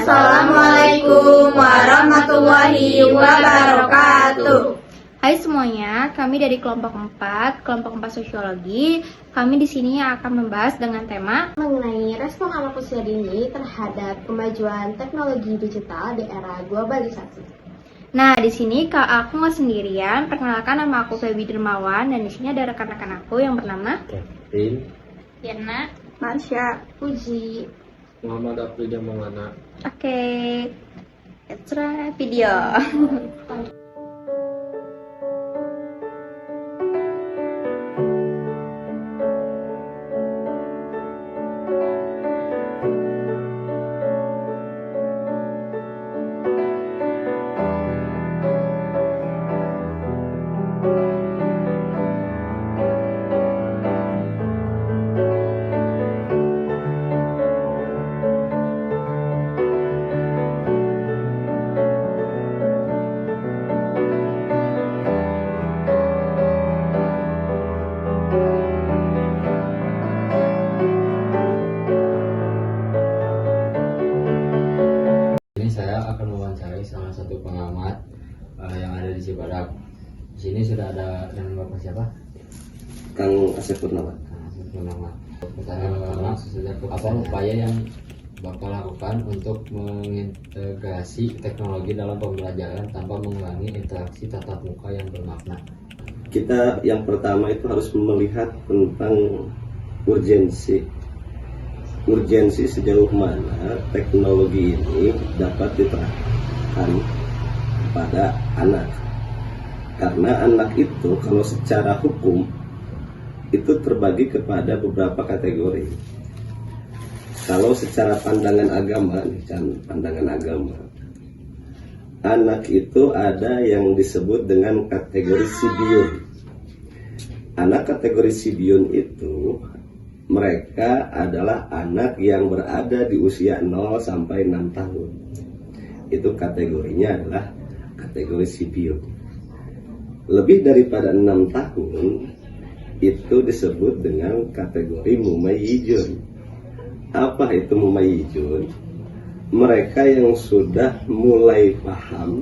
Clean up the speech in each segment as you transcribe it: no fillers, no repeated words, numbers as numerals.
Assalamualaikum warahmatullahi wabarakatuh. Hai semuanya, kami dari kelompok 4 Sosiologi. Kami di sini akan membahas dengan tema mengenai respon anak usia dini terhadap kemajuan teknologi digital di era globalisasi. Nah, di sini aku nggak sendirian. Perkenalkan, nama aku Feby Dermawan dan di sini ada rekan-rekan aku yang bernama Kevin, Yana, Marsha, Puji, Muhammad Afrida Maulana. Oke, let's try video. Ini saya akan mewawancarai salah satu pengamat yang ada di Cibadak. Di sini sudah ada dengan Bapak siapa? Kang Asep Purnawan. Kang Asep Purnawan. Pertanyaan pertama, apa upaya yang Bapak lakukan untuk mengintegrasi teknologi dalam pembelajaran tanpa mengurangi interaksi tatap muka yang bermakna? Kita yang pertama itu harus melihat tentang urgensi sejauh mana teknologi ini dapat diterapkan pada anak. Karena anak itu kalau secara hukum itu terbagi kepada beberapa kategori. Kalau secara pandangan agama, anak itu ada yang disebut dengan kategori sibiun. Anak kategori sibiun itu mereka adalah anak yang berada di usia 0 sampai 6 tahun. Itu kategorinya adalah kategori sibiun. Lebih daripada 6 tahun itu disebut dengan kategori mumayyizun. Apa itu mumayyizun? Mereka yang sudah mulai paham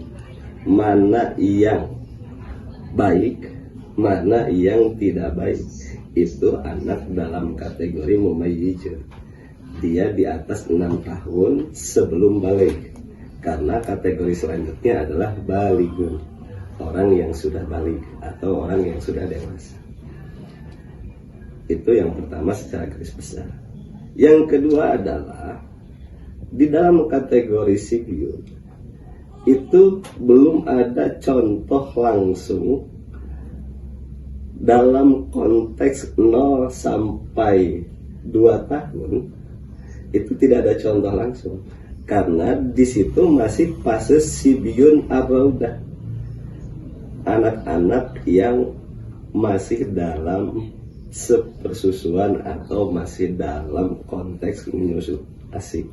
mana yang baik, mana yang tidak baik. Itu anak dalam kategori mumayyizun. Dia di atas 6 tahun sebelum balik. Karena kategori selanjutnya adalah balighun, orang yang sudah balik atau orang yang sudah dewasa. Itu yang pertama secara garis besar. Yang kedua adalah di dalam kategori sibiun itu belum ada contoh langsung dalam konteks 0 sampai 2 tahun. Itu tidak ada contoh langsung karena di situ masih fase sibiun ar-raudah, anak-anak yang masih dalam sepersusuan atau masih dalam konteks menyusu asik.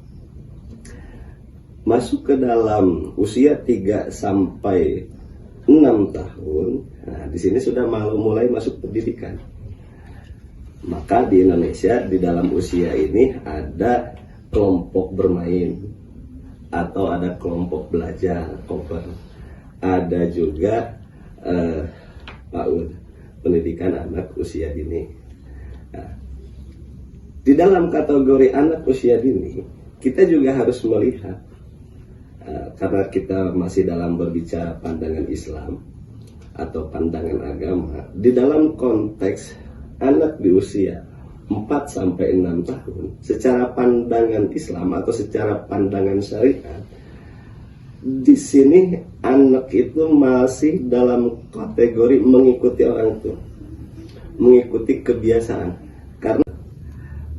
Masuk ke dalam usia 3 sampai 6 tahun, nah di sini sudah mulai masuk pendidikan. Maka di Indonesia di dalam usia ini ada kelompok bermain atau ada kelompok belajar, ada juga PAUD, pendidikan anak usia dini. Nah, di dalam kategori anak usia dini kita juga harus melihat, karena kita masih dalam berbicara pandangan Islam atau pandangan agama, di dalam konteks anak di usia 4 sampai 6 tahun secara pandangan Islam atau secara pandangan syariat, di sini anak itu masih dalam kategori mengikuti orang tua, mengikuti kebiasaan. Karena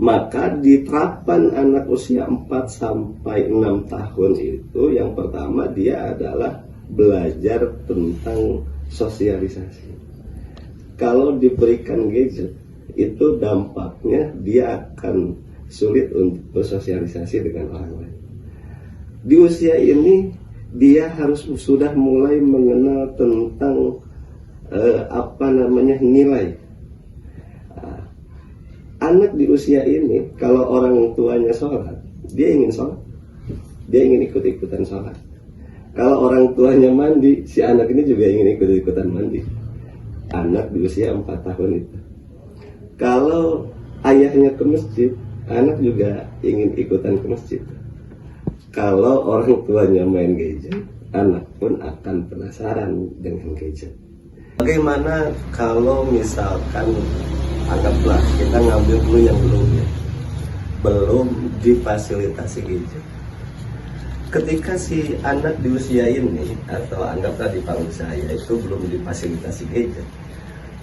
maka diterapkan anak usia 4 sampai 6 tahun itu yang pertama dia adalah belajar tentang sosialisasi. Kalau diberikan gadget itu dampaknya dia akan sulit untuk bersosialisasi dengan orang lain. Di usia ini dia harus sudah mulai mengenal tentang nilai. Anak di usia ini kalau orang tuanya sholat, dia ingin sholat. dia ingin ikut-ikutan sholat. Kalau orang tuanya mandi, si anak ini juga ingin ikut-ikutan mandi. Anak di usia 4 tahun itu. Kalau ayahnya ke masjid, anak juga ingin ikutan ke masjid. Kalau orang tuanya main gadget, anak pun akan penasaran dengan gadget. Bagaimana kalau misalkan anggaplah kita ngambil dulu yang belum difasilitasi gadget. Ketika si anak di usia ini, atau anggaplah di tahun saya itu belum difasilitasi gadget,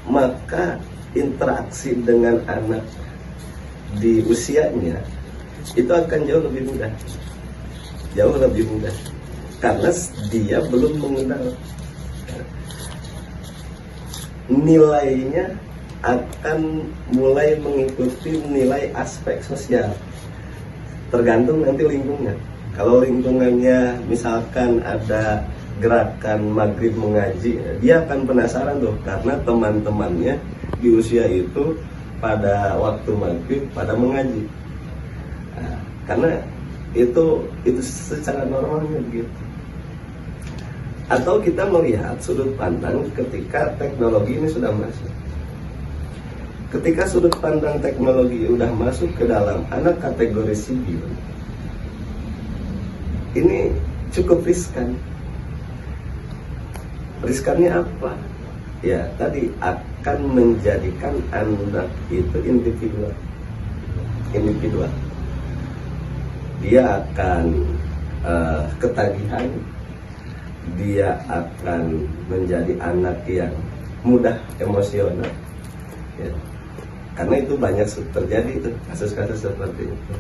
maka interaksi dengan anak di usianya itu akan jauh lebih mudah. Jauh lebih mudah. Karena dia belum mengenal. Nilainya akan mulai mengikuti nilai aspek sosial. Tergantung nanti lingkungan. Kalau lingkungannya misalkan ada gerakan maghrib mengaji, dia akan penasaran tuh karena teman-temannya di usia itu pada waktu maghrib pada mengaji. Nah, karena itu secara normalnya begitu. Atau kita melihat sudut pandang ketika teknologi ini sudah masuk. Ketika sudut pandang teknologi sudah masuk ke dalam anak kategori sipil, ini cukup riskan. Riskannya apa? Ya, tadi akan menjadikan anak itu individual. Dia akan ketagihan, dia akan menjadi anak yang mudah emosional. Ya. Karena itu banyak terjadi itu kasus-kasus seperti itu.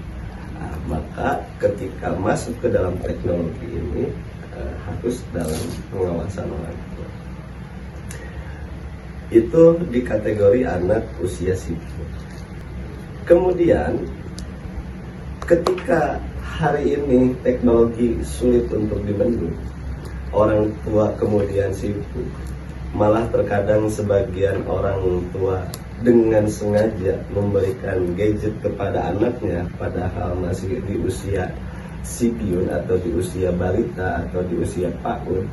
Nah, maka ketika masuk ke dalam teknologi ini harus dalam pengawasan orang tua. Itu di kategori anak usia sipil. Kemudian ketika hari ini teknologi sulit untuk dibendung, orang tua kemudian sibuk, malah terkadang sebagian orang tua dengan sengaja memberikan gadget kepada anaknya padahal masih di usia sipiun atau di usia balita atau di usia PAUD.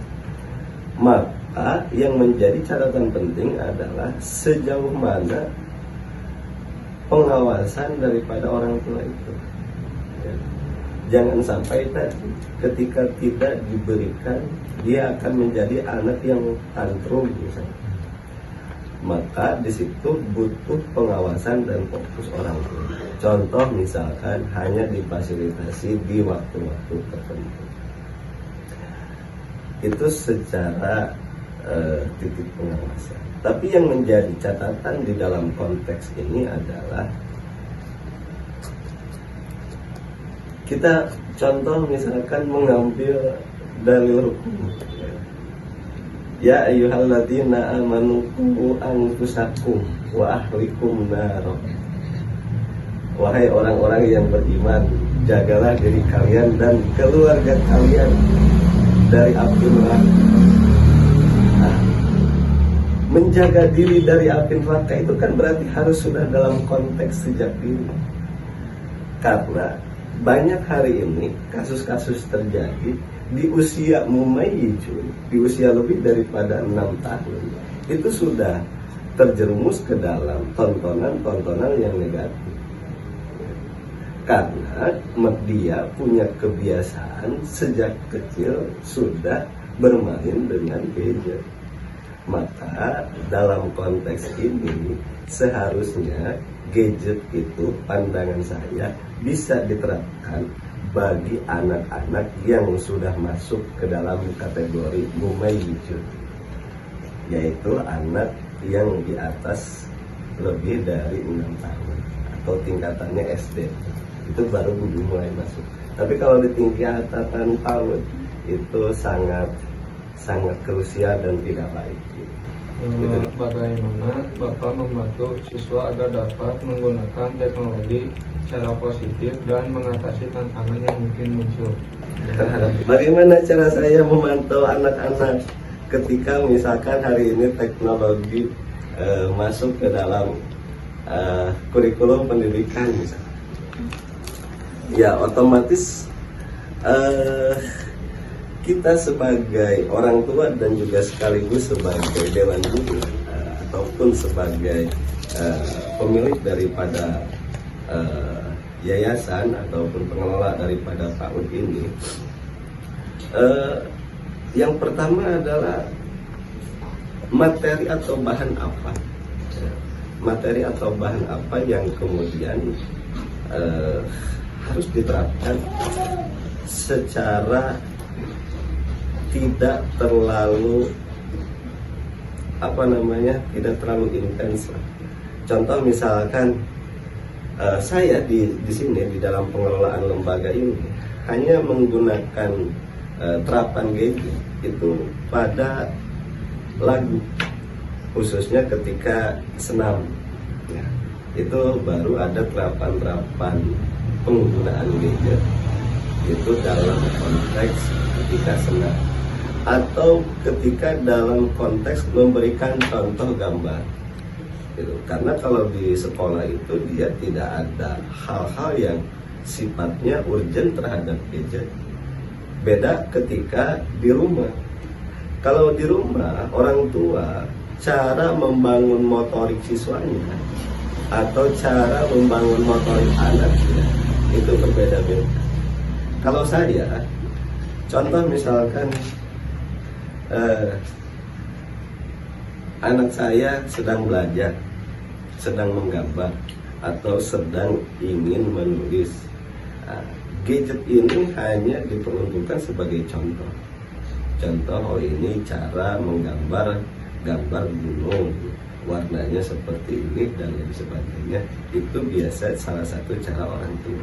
Maka yang menjadi catatan penting adalah sejauh mana pengawasan daripada orang tua itu. Ya. Jangan sampai tadi ketika tidak diberikan, dia akan menjadi anak yang tantrum misalnya. Maka di situ butuh pengawasan dan fokus orang tua. Contoh misalkan hanya difasilitasi di waktu-waktu tertentu. Itu secara titik pengawasan. Tapi yang menjadi catatan di dalam konteks ini adalah kita contoh misalkan mengambil dalil hukum. Ya ayyuhalladzina amanu qu anfusakum wa ahlikum nar. Wahai orang-orang yang beriman, jagalah diri kalian dan keluarga kalian dari api neraka. Nah, menjaga diri dari api neraka itu kan berarti harus sudah dalam konteks sejak dini. Karena banyak hari ini kasus-kasus terjadi di usia mumayyizun, di usia lebih daripada 6 tahun, itu sudah terjerumus ke dalam tontonan-tontonan yang negatif. Karena dia punya kebiasaan sejak kecil sudah bermain dengan gadget. Maka dalam konteks ini seharusnya gadget itu pandangan saya bisa diterapkan bagi anak-anak yang sudah masuk ke dalam kategori mumayyizun, yaitu anak yang di atas lebih dari 6 tahun atau tingkatannya SD, itu baru mulai masuk. Tapi kalau di tingkatan PAUD itu sangat krusial dan tidak baik. Bagaimana Bapak membantu siswa agar dapat menggunakan teknologi secara positif dan mengatasi tantangan yang mungkin muncul? Bagaimana cara saya memantau anak-anak ketika misalkan hari ini teknologi masuk ke dalam kurikulum pendidikan misalnya? Ya otomatis kita sebagai orang tua dan juga sekaligus sebagai dewan guru ataupun sebagai pemilik daripada yayasan ataupun pengelola daripada PAUD ini, yang pertama adalah materi atau bahan apa, materi atau bahan apa yang kemudian harus diterapkan secara tidak terlalu tidak terlalu intens. Contoh misalkan saya di sini di dalam pengelolaan lembaga ini hanya menggunakan terapan gadget itu pada lagu, khususnya ketika senam. Ya, itu baru ada terapan penggunaan gadget itu dalam konteks ketika senam atau ketika dalam konteks memberikan contoh gambar gitu. Karena kalau di sekolah itu dia tidak ada hal-hal yang sifatnya urgent terhadap gadget. Beda ketika di rumah. Kalau di rumah orang tua cara membangun motorik siswanya atau cara membangun motorik anaknya itu berbeda-beda. Kalau saya contoh misalkan anak saya sedang belajar, sedang menggambar, atau sedang ingin menulis. Gadget ini hanya diperuntukkan sebagai contoh. Contoh, ini cara menggambar gambar gunung, warnanya seperti ini dan lain sebagainya. Itu biasa salah satu cara orang tua.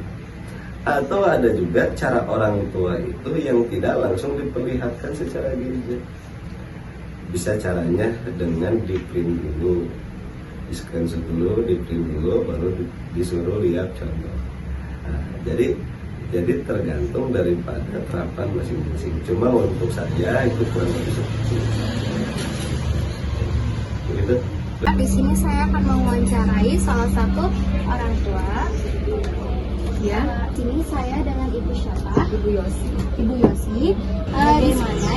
Atau ada juga cara orang tua itu yang tidak langsung diperlihatkan secara gadget. Bisa caranya dengan di print dulu, di screenshot dulu, di print dulu, baru disuruh lihat contoh. Jadi tergantung daripada terapan masing-masing. Cuma untuk saya itu kurang lebih seperti itu. Begitu. Di sini saya akan mewawancarai salah satu orang tua. Ya, sini saya dengan Ibu siapa? Ibu Yosi. Ibu Yosi, di mana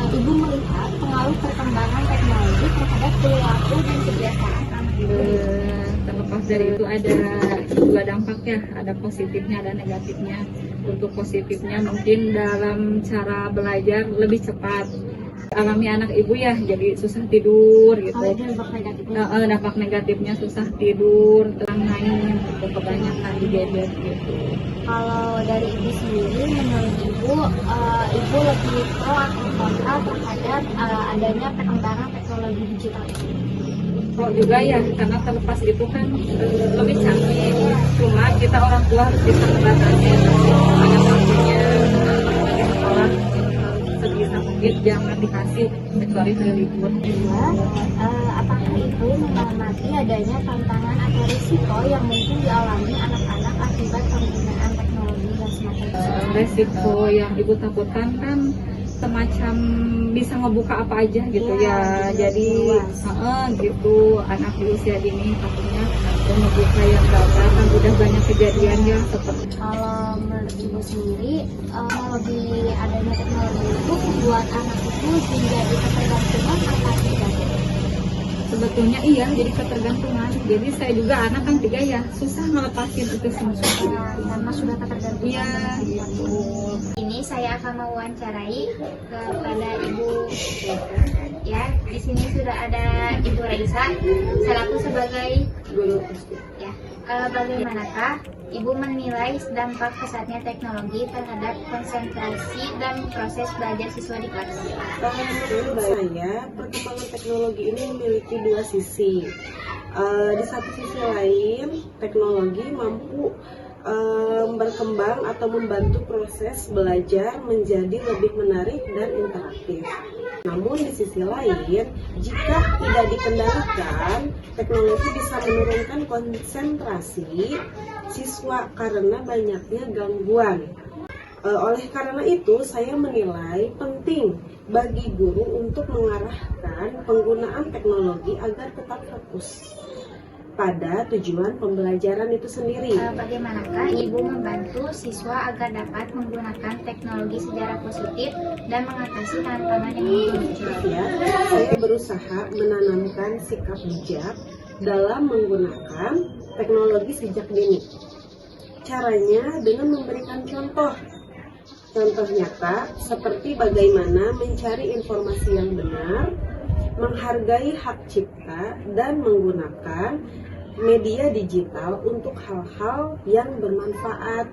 Ibu melihat pengaruh perkembangan teknologi terhadap perilaku dan kebiasaan anak Ibu. Terlepas dari itu ada dua dampaknya, ada positifnya, ada negatifnya. Untuk positifnya mungkin dalam cara belajar lebih cepat. Alami anak ibu ya, jadi susah tidur gitu. Dampak negatifnya susah tidur, terang main, gitu, kebanyakan di gadget gitu. Kalau dari Ibu sendiri, menurut Ibu, Ibu lebih pro atau kontra terhadap adanya perkembangan teknologi digital ini? Pro juga ya, karena terlepas itu kan lebih canggih. Cuma kita orang tua harus bisa membatasi ada waktunya di sekolah. Sebisa mungkin jangan dikasih kecuali hari libur. Apakah Ibu mengamati adanya tantangan atau risiko yang mungkin dialami anak-anak akibat penggunaan teknologi dan semacam itu? Resiko yang ibu takutkan kan semacam bisa ngebuka apa aja gitu ya. Jadi gitu anak di usia dini takutnya ngebuka yang gawat, kan udah banyak kejadian ya seperti. Kalau menurut Ibu sendiri, lebih adanya teknologi itu membuat anak itu menjadi ketergantungan atau tidak? Sebetulnya iya, jadi ketergantungan. Jadi saya juga anak kan 3 ya, susah ngelepasin itu semua. Karena sudah ketergantungan. Iya, gitu. Ini saya akan mewawancarai kepada Ibu. Ya, di sini sudah ada Ibu Raisa, selaku sebagai Guru. ya. Bagaimanakah Ibu menilai dampak pesatnya teknologi terhadap konsentrasi dan proses belajar siswa di kelas? Menurut saya, perkembangan teknologi ini memiliki dua sisi. Di satu sisi lain, teknologi mampu berkembang atau membantu proses belajar menjadi lebih menarik dan interaktif. Namun di sisi lain, jika tidak dikendalikan, teknologi bisa menurunkan konsentrasi siswa karena banyaknya gangguan. Oleh karena itu, saya menilai penting bagi guru untuk mengarahkan penggunaan teknologi agar tetap fokus. pada tujuan pembelajaran itu sendiri. Bagaimanakah Ibu membantu siswa agar dapat menggunakan teknologi secara positif dan mengatasi tantangan yang muncul? Ya, saya berusaha menanamkan sikap bijak dalam menggunakan teknologi sejak dini. Caranya dengan memberikan contoh nyata seperti bagaimana mencari informasi yang benar, menghargai hak cipta, dan menggunakan media digital untuk hal-hal yang bermanfaat.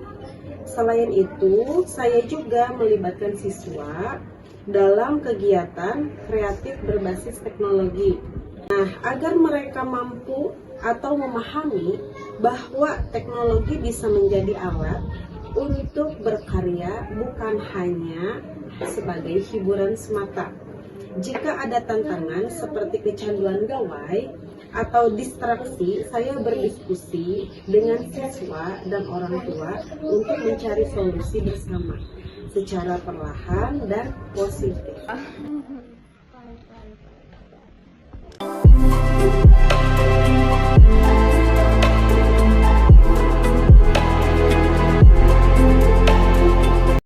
Selain itu, saya juga melibatkan siswa dalam kegiatan kreatif berbasis teknologi. Nah, agar mereka mampu atau memahami bahwa teknologi bisa menjadi alat untuk berkarya, bukan hanya sebagai hiburan semata. Jika ada tantangan seperti kecanduan gawai atau distraksi, saya berdiskusi dengan siswa dan orang tua untuk mencari solusi bersama secara perlahan dan positif.